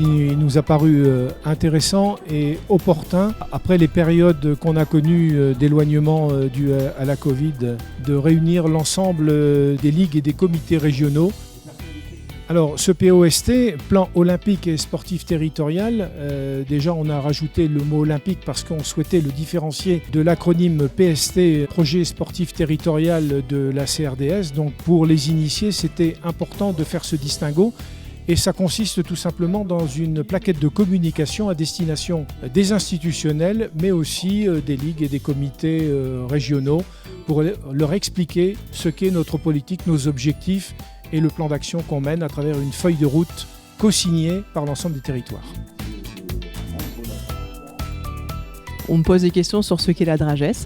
qui nous a paru intéressant et opportun, après les périodes qu'on a connues d'éloignement dû à la Covid, de réunir l'ensemble des ligues et des comités régionaux. Alors ce POST, plan olympique et sportif territorial, déjà on a rajouté le mot olympique parce qu'on souhaitait le différencier de l'acronyme PST, projet sportif territorial de la CRDS. Donc pour les initiés, c'était important de faire ce distinguo. Et ça consiste tout simplement dans une plaquette de communication à destination des institutionnels, mais aussi des ligues et des comités régionaux, pour leur expliquer ce qu'est notre politique, nos objectifs et le plan d'action qu'on mène à travers une feuille de route co-signée par l'ensemble des territoires. On me pose des questions sur ce qu'est la Dragès.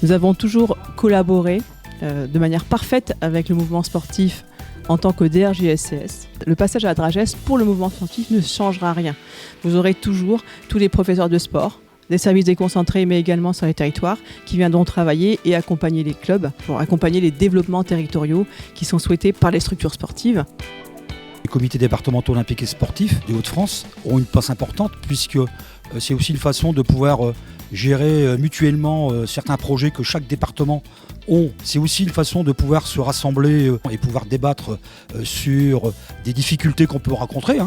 Nous avons toujours collaboré de manière parfaite avec le mouvement sportif en tant que DRJSCS. Le passage à la Dragès pour le mouvement sportif ne changera rien. Vous aurez toujours tous les professeurs de sport, des services déconcentrés, mais également sur les territoires, qui viendront travailler et accompagner les clubs pour accompagner les développements territoriaux qui sont souhaités par les structures sportives. Les comités départementaux olympiques et sportifs des Hauts-de-France ont une place importante puisque c'est aussi une façon de pouvoir gérer mutuellement certains projets que chaque département ont. C'est aussi une façon de pouvoir se rassembler et pouvoir débattre sur des difficultés qu'on peut rencontrer.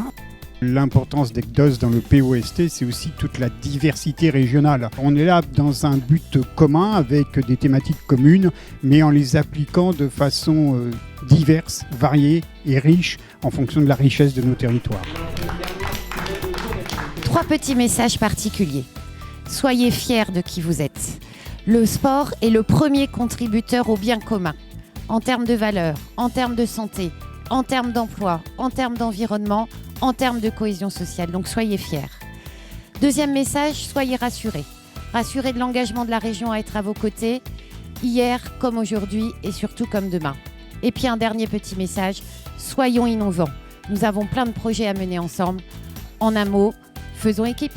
L'importance d'ECDOS dans le POST, c'est aussi toute la diversité régionale. On est là dans un but commun avec des thématiques communes, mais en les appliquant de façon diverse, variée et riche en fonction de la richesse de nos territoires. 3 petits messages particuliers. Soyez fiers de qui vous êtes. Le sport est le premier contributeur au bien commun, en termes de valeurs, en termes de santé, en termes d'emploi, en termes d'environnement, en termes de cohésion sociale. Donc soyez fiers. Deuxième message, soyez rassurés. Rassurés de l'engagement de la région à être à vos côtés, hier comme aujourd'hui et surtout comme demain. Et puis un dernier petit message, soyons innovants. Nous avons plein de projets à mener ensemble. En un mot, faisons équipe.